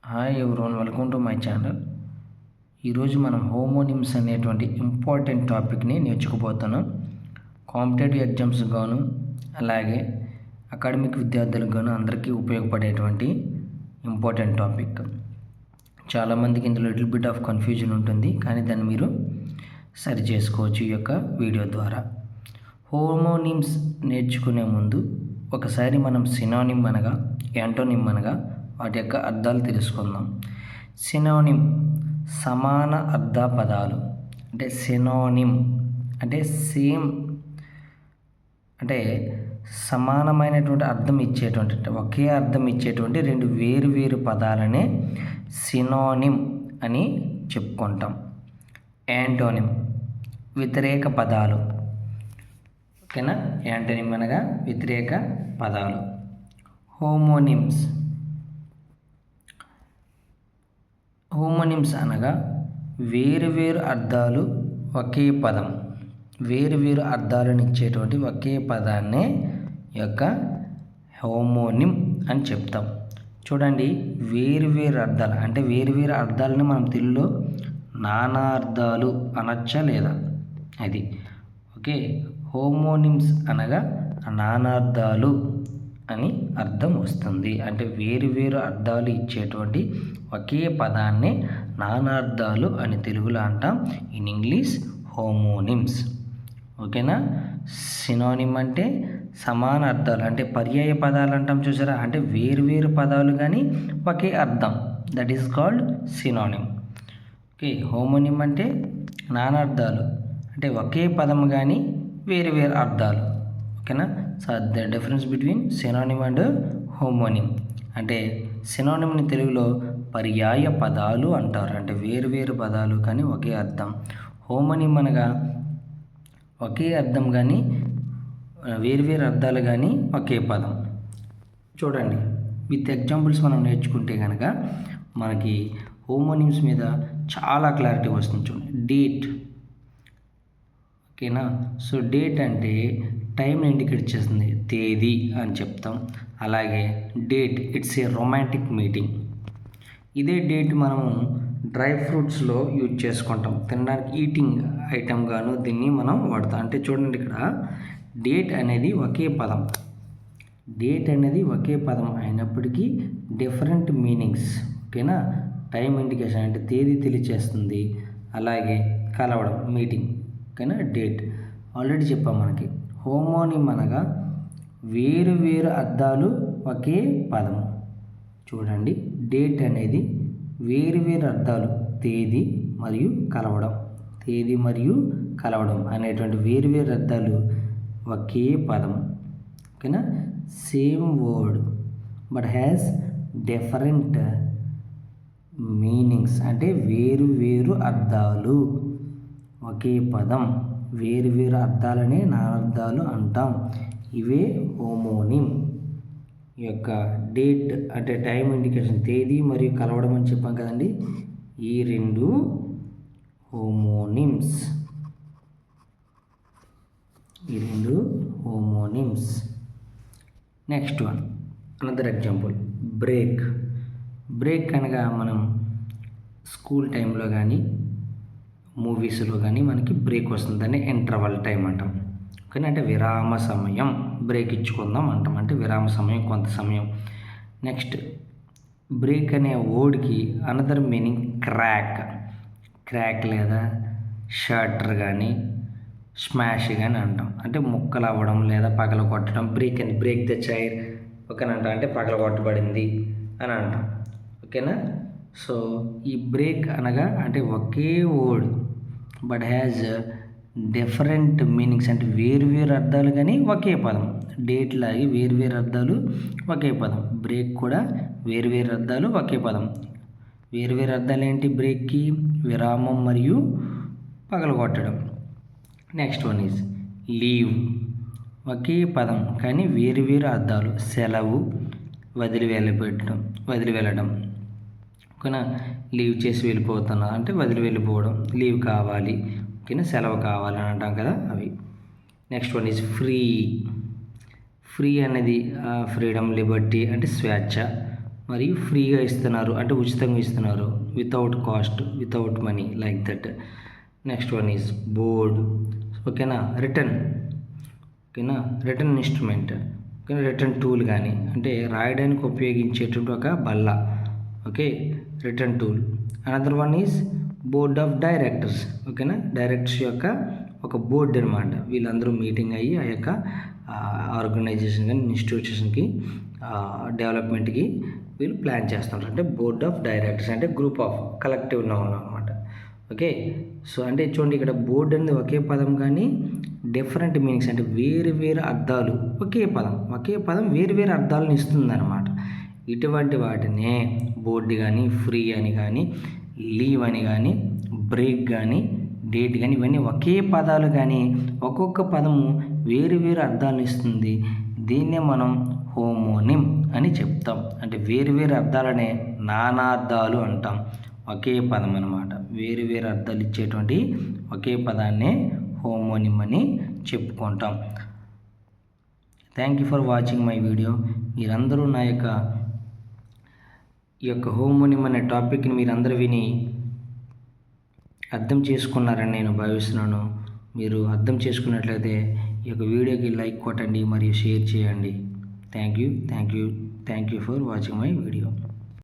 Hi everyone, welcome to my channel. ఈరోజు మనం homonyms అనేటువంటి ఇంపార్టెంట్ టాపిక్ని నేర్చుకుపోతున్నాం. కాంపిటేటివ్ ఎగ్జామ్స్ గాను అలాగే అకాడమిక్ విద్యార్థులకు గాను అందరికీ ఉపయోగపడేటువంటి ఇంపార్టెంట్ టాపిక్. చాలామందికి ఇందులో లిటిల్ బిట్ ఆఫ్ కన్ఫ్యూజన్ ఉంటుంది, కానీ దాన్ని మీరు సరి చేసుకోవచ్చు ఈ యొక్క వీడియో ద్వారా. హోమోనిమ్స్ నేర్చుకునే ముందు ఒకసారి మనం సినోనిమ్ అనగా యాంటోనిమ్ అనగా వాటి యొక్క అర్థాలు తెలుసుకుందాం. సినోనిమ్ సమాన అర్థ పదాలు, అంటే సినోనిమ్ అంటే సేమ్, అంటే సమానమైనటువంటి అర్థం ఇచ్చేటువంటి, ఒకే అర్థం ఇచ్చేటువంటి రెండు వేరు వేరు పదాలనే సినోనిమ్ అని చెప్పుకుంటాం. యాంటోనిమ్ వ్యతిరేక పదాలు, ఓకేనా. యాంటోనిమ్ అనగా వ్యతిరేక పదాలు. హోమోనిమ్స్ అనగా వేరు అర్థాలు ఒకే పదం, వేరు అర్థాలను ఇచ్చేటువంటి ఒకే పదాన్నే యొక్క హోమోనిమ్ అని చెప్తాం. చూడండి, వేరు అర్థాలు అంటే వేరు అర్థాలను మనం తెలుగులో నానా అర్థాలు అనొచ్చా లేదా, అది ఓకే. హోమోనిమ్స్ అనగా నానార్థాలు అని అర్థం వస్తుంది. అంటే వేరు అర్థాలు ఇచ్చేటువంటి ఒకే పదాన్ని నానార్థాలు అని తెలుగులో అంటాం. ఇన్ ఇంగ్లీష్ హోమోనిమ్స్, ఓకేనా. సినోనిమ్ అంటే సమాన అర్థాలు, అంటే పర్యాయ పదాలు అంటాం చూసారా, అంటే వేరు పదాలు కానీ ఒకే అర్థం, that is called synonym. Okay. Homonym అంటే నానార్థాలు, అంటే ఒకే పదం కానీ వేరు అర్థాలు, ఓకేనా. So the difference between synonym and homonym. అంటే సినోనిమ్ని తెలుగులో పర్యాయ పదాలు అంటారు, అంటే వేరు పదాలు కానీ ఒకే అర్థం. హోమోనిమ్ అనగా ఒకే అర్థం కానీ వేరు అర్థాలు కానీ ఒకే పదం. చూడండి, విత్ ఎగ్జాంపుల్స్ మనం నేర్చుకుంటే కనుక మనకి హోమోనిమ్స్ మీద చాలా క్లారిటీ వస్తుంది. చూడండి, డేట్, ఓకేనా. సో డేట్ అంటే టైంని ఇండికేట్ చేస్తుంది, తేదీ అని చెప్తాం. అలాగే date it's a romantic meeting. ఇదే డేట్ మనము డ్రై ఫ్రూట్స్లో యూజ్ చేసుకుంటాం, తినడానికి ఈటింగ్ ఐటమ్ గాను దీన్ని మనం వాడతాం. అంటే చూడండి, ఇక్కడ డేట్ అనేది ఒకే పదం, డేట్ అనేది ఒకే పదం అయినప్పటికీ డిఫరెంట్ మీనింగ్స్, ఓకేనా. టైం ఇండికేషన్ అంటే తేదీ తెలియచేస్తుంది, అలాగే కలవడం మీటింగ్, ఓకేనా. డేట్ ఆల్రెడీ చెప్పాం మనకి. హోమోనిమ్ అనగా వేరు అర్థాలు ఒకే పదము. చూడండి, డేట్ అనేది వేరు అర్థాలు, తేదీ మరియు కలవడం అనేటువంటి వేరు అర్థాలు ఒకే పదం, ఓకేనా. Same word but has different meanings, అంటే వేరు అర్థాలు ఒకే పదం, వేరు అర్థాలనే నానార్థాలు అంటాం. ఇవే హోమోనిమ్. ఈ యొక్క డేట్ అంటే టైం ఇండికేషన్, తేదీ మరియు కలవడం అని చెప్పాం కదండి, ఈ రెండు homonyms. Next one, another example, break అనగా మనం స్కూల్ టైంలో కానీ మూవీస్లో కానీ మనకి బ్రేక్ వస్తుంది, దాన్ని ఇంటర్వల్ టైం అంటాం, ఓకేనా. అంటే విరామ సమయం, బ్రేక్ ఇచ్చుకుందాం అంటాం, అంటే విరామ సమయం, కొంత సమయం. నెక్స్ట్, బ్రేక్ అనే వర్డ్కి అనదర్ మీనింగ్ క్రాక్ లేదా షట్టర్ కానీ స్మాష్ కానీ అంటాం, అంటే ముక్కలు అవ్వడం లేదా పగల కొట్టడం. బ్రేక్ ద చైర్, ఓకేనంట, అంటే పగల కొట్టబడింది అని అంటాం, ఓకేనా. సో ఈ బ్రేక్ అనగా అంటే ఒకే word but has different meanings, అంటే వేరు అర్థాలు కానీ ఒకే పదం. డేట్ లాగి వేరు అర్థాలు ఒకే పదం, బ్రేక్ కూడా వేరు అర్థాలు ఒకే పదం. వేరు అర్థాలు ఏంటి బ్రేక్కి? విరామం మరియు పగలగొట్టడం. నెక్స్ట్ వన్ ఈజ్ లీవ్, ఒకే పదం కానీ వేరు అర్థాలు. సెలవు, వదిలి వెళ్ళడం, ఓకేనా. లీవ్ చేసి వెళ్ళిపోతున్నా అంటే వదిలి వెళ్ళిపోవడం, లీవ్ కావాలి, ఓకేనా, సెలవు కావాలని అంటాం కదా, అవి. నెక్స్ట్ వన్ ఈజ్ ఫ్రీ అనేది ఫ్రీడమ్, లిబర్టీ అంటే స్వేచ్ఛ, మరియు ఫ్రీగా ఇస్తున్నారు అంటే ఉచితంగా ఇస్తున్నారు, without cost, without money, like that. Next one is board. ఓకేనా. రిటర్న్. ఓకేనా. Return instrument. ఓకేనా. రిటర్న్ టూల్ కానీ అంటే రాయడానికి ఉపయోగించేటువంటి ఒక బల్ల. Okay. Return tool. Another one is board of directors. ఓకేనా. డైరెక్టర్స్ యొక్క ఒక బోర్డు అనమాట. వీళ్ళందరూ మీటింగ్ అయ్యి ఆ యొక్క ఆర్గనైజేషన్ కానీ ఇన్స్టిట్యూషన్కి డెవలప్మెంట్కి వీళ్ళు ప్లాన్ చేస్తుంటారు. అంటే బోర్డ్ ఆఫ్ డైరెక్టర్స్ అంటే గ్రూప్ ఆఫ్ కలెక్టివ్ నౌన్ అనమాట. ఓకే. సో అంటే చూడండి ఇక్కడ బోర్డు అనేది ఒకే పదం కానీ డిఫరెంట్ మీనింగ్స్ అంటే వేరు వేరు అర్థాలు. ఒకే పదం వేరు వేరు అర్థాలను ఇస్తుందన్నమాట. ఇటువంటి వాటినే బోర్డు కానీ, ఫ్రీ అని కానీ, లీవ్ అని కానీ, బ్రేక్ కానీ, డేట్ కానీ ఇవన్నీ ఒకే పదాలు కానీ ఒక్కొక్క పదము వేరు వేరు అర్థాలను ఇస్తుంది. దీన్నే మనం హోమోనిమ్ అని చెప్తాం. అంటే వేరు వేరు అర్థాలనే నానార్థాలు అంటాం. ఒకే పదం అన్నమాట. వేరు వేరు అర్థాలు ఇచ్చేటువంటి ఒకే పదాన్నే హోమోనిమ్ అని చెప్పుకుంటాం. Thank you for watching my video. మీరందరూ నా ఈ యొక్క హోమోనిమ్ అనే టాపిక్ని మీరందరూ విని అర్థం చేసుకున్నారని నేను భావిస్తున్నాను. మీరు అర్థం చేసుకున్నట్లయితే ఈ యొక్క వీడియోకి లైక్ కొట్టండి మరియు షేర్ చేయండి. Thank you for watching my video.